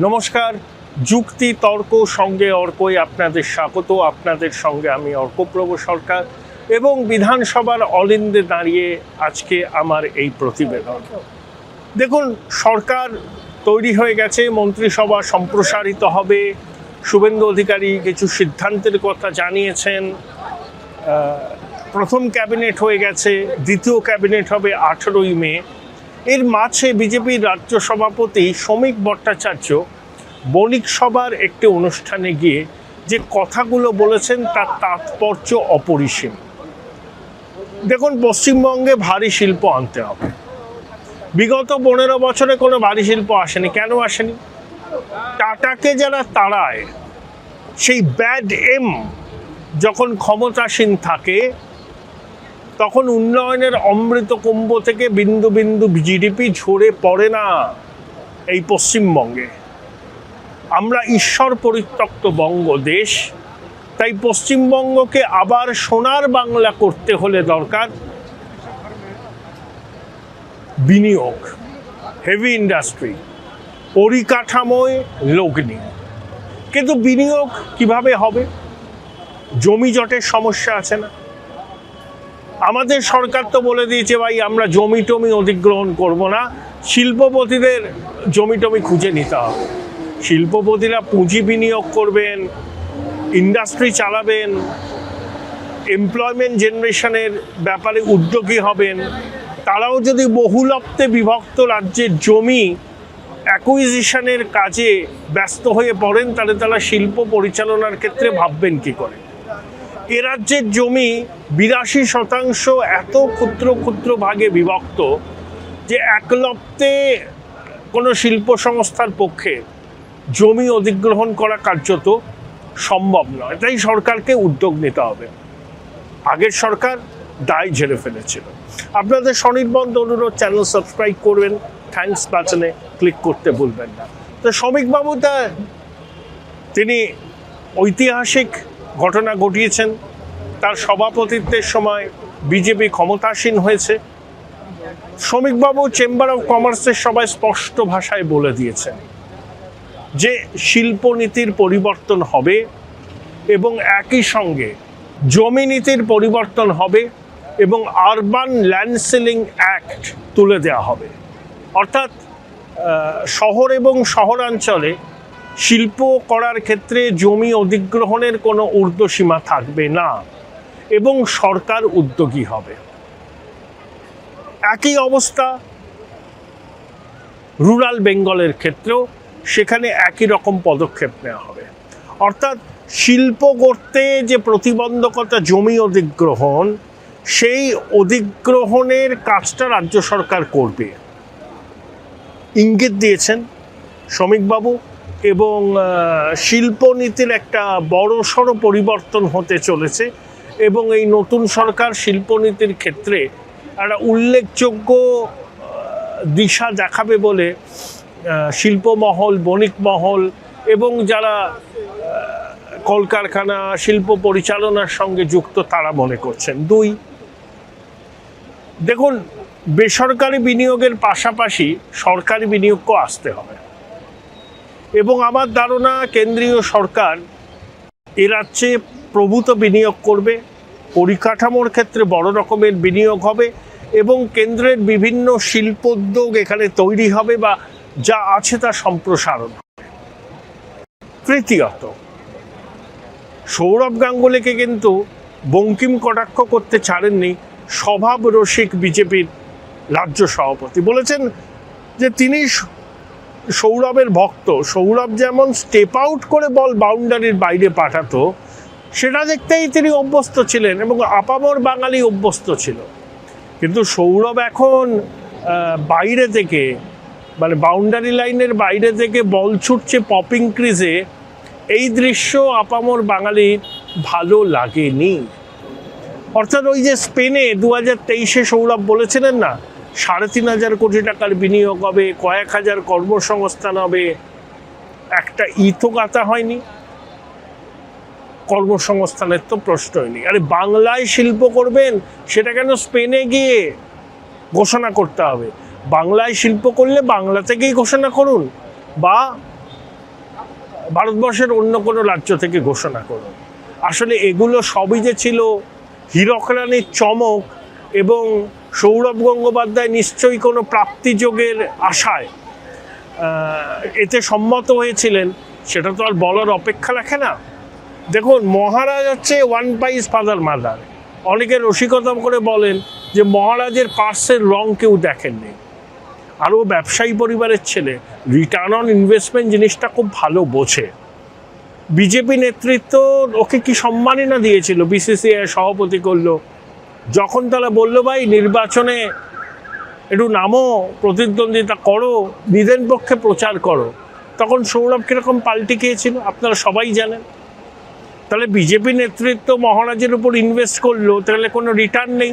নমস্কার, যুক্তি তর্ক সঙ্গে অর্কই আপনাদের স্বাগত। আপনাদের সঙ্গে আমি অর্কপ্রভ সরকার এবং বিধানসভার অলিন্দে দাঁড়িয়ে আজকে আমার এই প্রতিবেদন। দেখুন, সরকার তৈরি হয়ে গেছে, মন্ত্রিসভা সম্প্রসারিত হবে, শুভেন্দু অধিকারী কিছু সিদ্ধান্তের কথা জানিয়েছেন। প্রথম ক্যাবিনেট হয়ে গেছে, দ্বিতীয় ক্যাবিনেট হবে 18ই মে। এর মাঝে বিজেপির রাজ্য সভাপতি শ্রমিক ভট্টাচার্য বণিক সভার একটি অনুষ্ঠানে গিয়ে যে কথাগুলো বলেছেন তার তাৎপর্য অপরিসীম। দেখুন, পশ্চিমবঙ্গে ভারী শিল্প আনতে হবে। বিগত 15 বছরে কোনো ভারী শিল্প আসেনি। কেন আসেনি? টাটাকে যারা তাড়ায়, সেই ব্যাড এম যখন ক্ষমতাসীন থাকে তখন উন্নয়নের অমৃত কুম্ভ থেকে বিন্দু বিন্দু জিডিপি ঝরে পড়ে না এই পশ্চিমবঙ্গে। আমরা ঈশ্বর পরিত্যক্ত বঙ্গ দেশ, তাই পশ্চিমবঙ্গকে আবার সোনার বাংলা করতে হলে দরকার বিনিয়োগ, হেভি ইন্ডাস্ট্রি, পরিকাঠামোয় লগ্নি। কিন্তু বিনিয়োগ কিভাবে হবে? জমি জটের সমস্যা আছে না? আমাদের সরকার তো বলে দিয়েছে, ভাই আমরা জমি টমি অধিগ্রহণ করব না, শিল্পপতিদের জমি টমি খুঁজে নিতে হবে। শিল্পপতিরা পুঁজি বিনিয়োগ করবেন, ইন্ডাস্ট্রি চালাবেন, এমপ্লয়মেন্ট জেনারেশনের ব্যাপারে উদ্যোগী হবেন। তারাও যদি বহুলত্বে বিভক্ত রাজ্যের জমি অ্যাকুইজিশনের কাজে ব্যস্ত হয়ে পড়েন, তাহলে তারা শিল্প পরিচালনার ক্ষেত্রে ভাববেন কি করে? এ রাজ্যের জমি 82% এত ক্ষুদ্র ক্ষুদ্র ভাগে বিভক্ত যে একলপ্তে কোনো শিল্প সংস্থার পক্ষে জমি অধিগ্রহণ করা কার্যত সম্ভব নয়। তাই সরকারকে উদ্যোগ নিতে হবে। আগের সরকার দায় ঝেড়ে ফেলেছিল। আপনাদের স্বনির্বন্ধ অনুরোধ, চ্যানেল সাবস্ক্রাইব করবেন, থ্যাঙ্কস বাটনে ক্লিক করতে ভুলবেন না। তো শ্রমিকবাবু তিনি ঐতিহাসিক ঘটনা ঘটিয়েছেন। তার সভাপতিত্বের সময় বিজেপি ক্ষমতাসীন হয়েছে। শ্রমিকবাবু চেম্বার অফ কমার্সের সবাই স্পষ্ট ভাষায় বলে দিয়েছেন যে শিল্পনীতির পরিবর্তন হবে এবং একই সঙ্গে জমি নীতির পরিবর্তন হবে এবং আরবান ল্যান্ড সিলিং অ্যাক্ট তুলে দেওয়া হবে। অর্থাৎ শহর এবং শহরাঞ্চলে শিল্প করার ক্ষেত্রে জমি অধিগ্রহণের কোনো ঊর্ধ্বসীমা থাকবে না এবং সরকার উদ্যোগী হবে। একই অবস্থা রুরাল বেঙ্গলের ক্ষেত্রেও, সেখানে একই রকম পদক্ষেপ নেওয়া হবে। অর্থাৎ শিল্প করতে যে প্রতিবন্ধকতা জমি অধিগ্রহণ, সেই অধিগ্রহণের কাজটা রাজ্য সরকার করবে ইঙ্গিত দিয়েছেন শ্রমিকবাবু। এবং শিল্পনীতির একটা বড়সড় পরিবর্তন হতে চলেছে এবং এই নতুন সরকার শিল্পনীতির ক্ষেত্রে একটা উল্লেখযোগ্য দিশা দেখাবে বলে শিল্পমহল, বণিক মহল এবং যারা কলকারখানা শিল্প পরিচালনার সঙ্গে যুক্ত তারা মনে করছেন। 2, দেখুন, বেসরকারি বিনিয়োগের পাশাপাশি সরকারি বিনিয়োগও আসতে হবে এবং আমার ধারণা কেন্দ্রীয় সরকার এ রাজ্যে প্রভূত বিনিয়োগ করবে। পরিকাঠামোর ক্ষেত্রে বড় রকমের বিনিয়োগ হবে এবং কেন্দ্রের বিভিন্ন শিল্পোদ্যোগ এখানে তৈরি হবে বা যা আছে তা সম্প্রসারণ হবে। তৃতীয়ত, সৌরভ গাঙ্গুলিকে কিন্তু বঙ্কিম কটাক্ষ করতে ছাড়েননি স্বভাব রসিক বিজেপির রাজ্য সভাপতি। বলেছেন যে তিনি সৌরভের ভক্ত। সৌরভ যেমন স্টেপ আউট করে বল বাউন্ডারির বাইরে পাঠাতো, সেটা দেখতেই তিনি অভ্যস্ত ছিলেন এবং আপামর বাঙালি অভ্যস্ত ছিল। কিন্তু সৌরভ এখন বাইরে থেকে, মানে বাউন্ডারি লাইনের বাইরে থেকে বল ছুটছে পপিং ক্রিজে, এই দৃশ্য আপামর বাঙালির ভালো লাগেনি। অর্থাৎ ওই যে স্পেনে 2023-এ সৌরভ বলেছিলেন না, 3,500 কোটি টাকার বিনিয়োগ হবে, কয়েক হাজার কর্মসংস্থান হবে, একটা ইথো গাঁথা হয়নি। কর্মসংস্থানের তো প্রশ্নই নেই। আরে বাংলায় শিল্প করবেন, সেটা কেন স্পেনে গিয়ে ঘোষণা করতে হবে? বাংলায় শিল্প করলে বাংলা থেকেই ঘোষণা করুন, বা ভারতবর্ষের অন্য কোনো রাজ্য থেকে ঘোষণা করুন। আসলে এগুলো সবই যে ছিল হীরক রানীর চমক এবং সৌরভ গঙ্গোপাধ্যায় নিশ্চয়ই কোনো প্রাপ্তিযোগের আশায় এতে সম্মত হয়েছিলেন, সেটা তো আর বলার অপেক্ষা রাখে না। দেখুন, মহারাজ হচ্ছে ওয়ান পাইস ফাদার মাদার। অনেকে রসিকতা করে বলেন যে মহারাজের পার্সের রং কেউ দেখেননি। আরও ব্যবসায়ী পরিবারের ছেলে, রিটার্ন অন ইনভেস্টমেন্ট জিনিসটা খুব ভালো বোঝে। বিজেপি নেতৃত্ব ওকে কি সম্মানই না দিয়েছিল, বিসিসিআই সভাপতি করলো। যখন তারা বললো ভাই নির্বাচনে একটু নামো, প্রতিদ্বন্দ্বিতা করো, বিধান পক্ষে প্রচার করো, তখন সৌরভ কীরকম পাল্টে গিয়েছিল আপনারা সবাই জানেন। তাহলে বিজেপি নেতৃত্ব মহারাজের উপর ইনভেস্ট করলো, তাহলে কোনো রিটার্ন নেই।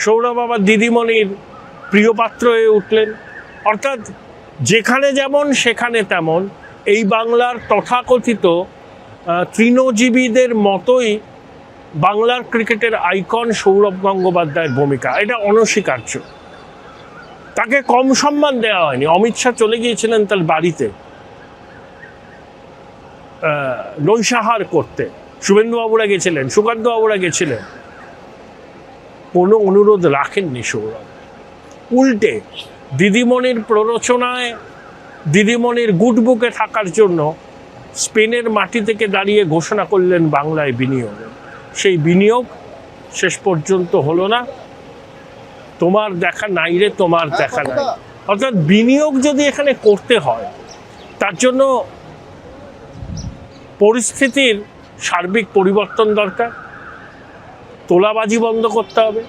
সৌরভ আবার দিদিমণির প্রিয় পাত্র হয়ে উঠলেন। অর্থাৎ যেখানে যেমন সেখানে তেমন এই বাংলার তথাকথিত তৃণজীবীদের মতোই বাংলার ক্রিকেটের আইকন সৌরভ গঙ্গোপাধ্যায়ের ভূমিকা, এটা অনস্বীকার্য। তাকে কম সম্মান দেওয়া হয়নি। অমিত শাহ চলে গিয়েছিলেন তার বাড়িতে নৈশাহার করতে, শুভেন্দুবাবুরা গেছিলেন, সুকান্তবাবুরা গেছিলেন, কোনো অনুরোধ রাখেননি সৌরভ। উল্টে দিদিমণির প্ররোচনায়, দিদিমণির গুড বুকে থাকার জন্য স্পেনের মাটি থেকে দাঁড়িয়ে ঘোষণা করলেন বাংলায় বিনিয়োগের। সেই বিনিয়োগ শেষ পর্যন্ত হলো না। তোমার দেখা নাই রে, তোমার দেখা নাই। অর্থাৎ বিনিয়োগ যদি এখানে করতে হয়, তার জন্য পরিস্থিতির সার্বিক পরিবর্তন দরকার। তোলাবাজি বন্ধ করতে হবে,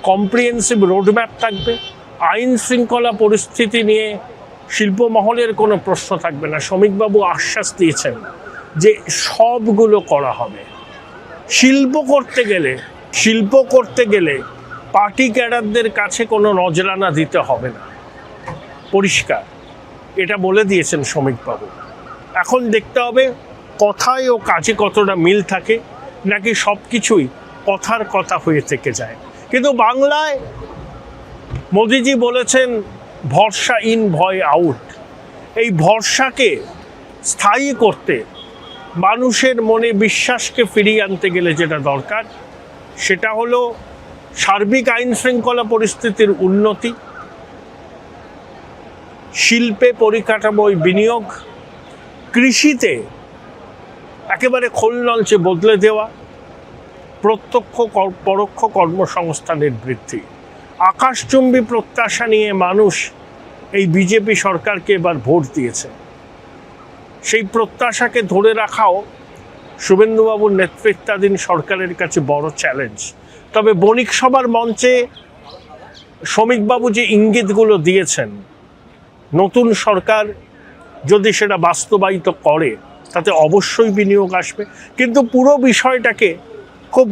কম্প্রিহেন্সিভ রোডম্যাপ থাকবে, আইন শৃঙ্খলা পরিস্থিতি নিয়ে শিল্পমহলের কোনো প্রশ্ন থাকবে না। শ্রমিকবাবু আশ্বাস দিয়েছেন যে সবগুলো করা হবে। শিল্প করতে গেলে পার্টি ক্যাডারদের কাছে কোনো নজরানা দিতে হবে না, পরিষ্কার এটা বলে দিয়েছেন শ্রমিকবাবু। এখন দেখতে হবে কথায় ও কাজে কতটা মিল থাকে, নাকি সব কিছুই কথার কথা হয়ে থেকে যায়। কিন্তু বাংলায় মোদিজি বলেছেন ভরসা ইন, ভয় আউট। এই ভরসাকে স্থায়ী করতে, মানুষের মনে বিশ্বাসকে ফিরিয়ে আনতে গেলে যেটা দরকার সেটা হলো সার্বিক আইন শৃঙ্খলা পরিস্থিতির উন্নতি, শিল্পে পরিকাঠামোয় বিনিয়োগ, কৃষিতে একেবারে খোলনলচে বদলে দেওয়া, প্রত্যক্ষ পরোক্ষ কর্মসংস্থানের বৃদ্ধি। আকাশচুম্বী প্রত্যাশা নিয়ে মানুষ এই বিজেপি সরকারকে এবার ভোট দিয়েছে। সেই প্রত্যাশাকে ধরে রাখাও শুভেন্দুবাবুর নেতৃত্বাধীন সরকারের কাছে বড় চ্যালেঞ্জ। তবে বণিক সভার মঞ্চে শ্রমিকবাবু যে ইঙ্গিতগুলো দিয়েছেন, নতুন সরকার যদি সেটা বাস্তবায়িত করে তাতে অবশ্যই বিনিয়োগ আসবে। কিন্তু পুরো বিষয়টাকে খুব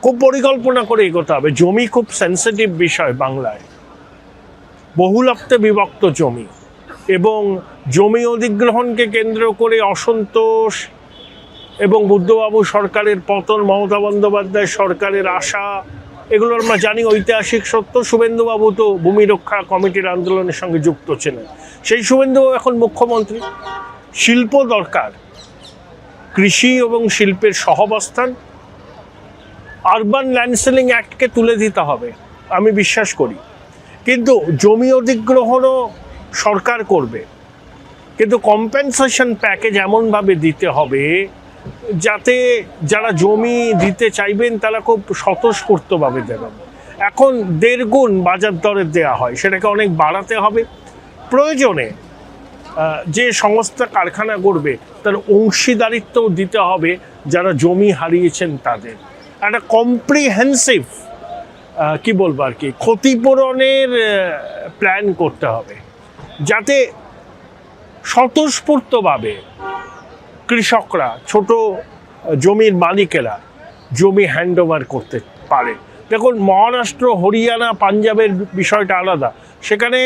খুব পরিকল্পনা করে এগোতে হবে। জমি খুব সেন্সিটিভ বিষয় বাংলায়, বহুলত্বে বিভক্ত জমি, এবং জমি অধিগ্রহণকে কেন্দ্র করে অসন্তোষ এবং বুদ্ধবাবু সরকারের পতন, মমতা বন্দ্যোপাধ্যায় সরকারের আশা, এগুলো আমরা জানি ঐতিহাসিক সত্য। শুভেন্দুবাবু তো ভূমি রক্ষা কমিটির আন্দোলনের সঙ্গে যুক্ত ছিলেন। সেই শুভেন্দুবাবু এখন মুখ্যমন্ত্রী। শিল্প দরকার, কৃষি এবং শিল্পের সহাবস্থান, আরবান ল্যান্ড সেলিং অ্যাক্টকে তুলে দিতে হবে, আমি বিশ্বাস করি। কিন্তু জমি অধিগ্রহণও সরকার করবে, কিন্তু কম্পেনসেশন প্যাকেজ এমনভাবে দিতে হবে যাতে যারা জমি দিতে চাইবেন তারা খুব স্বতঃস্ফূর্তভাবে দেবেন। এখন 1.5 গুণ বাজার দরে দেওয়া হয়, সেটাকে অনেক বাড়াতে হবে। প্রয়োজনে যে সংস্থা কারখানা করবে তার অংশীদারিত্বও দিতে হবে যারা জমি হারিয়েছেন তাদের। একটা কম্প্রিহেন্সিভ ক্ষতিপূরণের প্ল্যান করতে হবে, যাতে স্বতঃস্ফূর্তভাবে কৃষকরা, ছোট জমির মালিকেরা জমি হ্যান্ড ওভার করতে পারে। দেখুন, মহারাষ্ট্র, হরিয়ানা, পাঞ্জাবের বিষয়টা আলাদা। সেখানে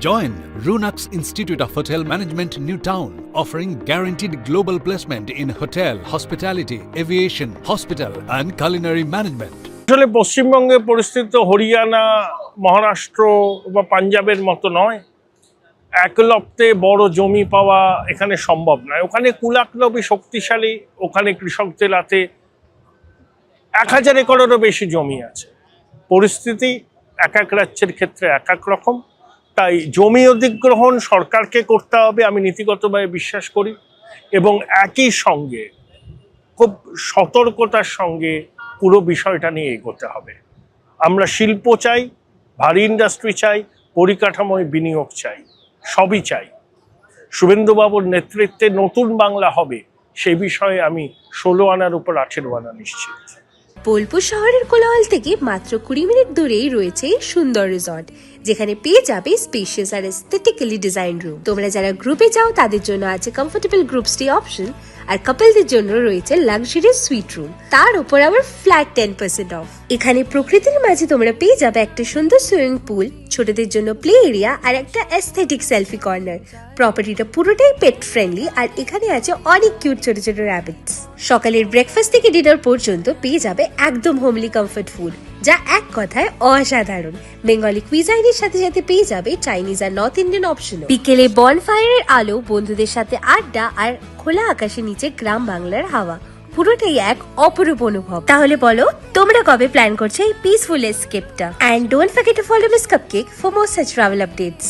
Join Runux Institute of Hotel Management, New Town, offering guaranteed global placement in hotel, hospitality, aviation, hospital and culinary management. আসলে পশ্চিমবঙ্গের পরিস্থিতি হরিয়ানা, মহারাষ্ট্র বা পাঞ্জাবের মতো নয়। এক লপ্তে বড় জমি পাওয়া এখানে সম্ভব নয়। ওখানে কুলাকলবি শক্তিশালী, ওখানে কৃষকদের হাতে 1000 একরেরও বেশি জমি আছে। পরিস্থিতি এক এক রাজ্যের ক্ষেত্রে এক এক রকম, তাই জমি অধিগ্রহণ সরকারকে করতে হবে, আমি নীতিগতভাবে বিশ্বাস করি, এবং একই সঙ্গে খুব সতর্কতার সঙ্গে পুরো বিষয়টা নিয়ে এগোতে হবে। আমরা শিল্প চাই, ভারী ইন্ডাস্ট্রি চাই, পরিকাঠামোয় বিনিয়োগ চাই, সবই চাই। শুভেন্দুবাবুর নেতৃত্বে নতুন বাংলা হবে, সেই বিষয়ে আমি 16 আনার উপর 18 আনা নিশ্চিত। বোলপুর শহরের কোলাহল থেকে মাত্র 20 মিনিট দূরেই রয়েছে এই সুন্দর রিসর্ট, যেখানে পেয়ে যাবে স্পেশিয়াস আর এস্থেটিক্যালি ডিজাইন রুম। তোমরা যারা গ্রুপে যাও তাদের জন্য আছে কমফোর্টেবল গ্রুপ স্টে অপশন, আর কাপলদের জন্য রয়েছে লাক্সারিয়াস সুইট রুম, তার উপর আবার ফ্ল্যাট 10% অফ। এখানে প্রকৃতির মাঝে তোমরা পেয়ে যাবে একটা সুন্দর সুইমিং পুল, ছোটদের জন্য প্লে এরিয়া আর একটা এস্থেটিক সেলফি কর্নার। প্রপার্টিটা পুরোটাই পেট ফ্রেন্ডলি, আর এখানে আছে অনেক কিউট ছোট ছোট র্যাবিটস। সকালের ব্রেকফাস্ট থেকে ডিনার পর্যন্ত পেয়ে যাবে একদম হোমলি কমফর্ট ফুড, যা এক কথায় অসাধারণ। বেঙ্গলি কুইজাইনের সাথে সাথে পেয়ে যাবে চাইনিজ আর নর্থ ইন্ডিয়ান অপশন। বিকেলে বনফায়ারের আলো, বন্ধুদের সাথে আড্ডা আর খোলা আকাশের নিচে গ্রাম বাংলার হাওয়া, পুরোটাই এক অপরূপ অনুভব। তাহলে বলো তোমরা কবে প্ল্যান করছো এই পিসফুল এসকেপটা? And don't forget to follow miss cupcake for more such travel updates.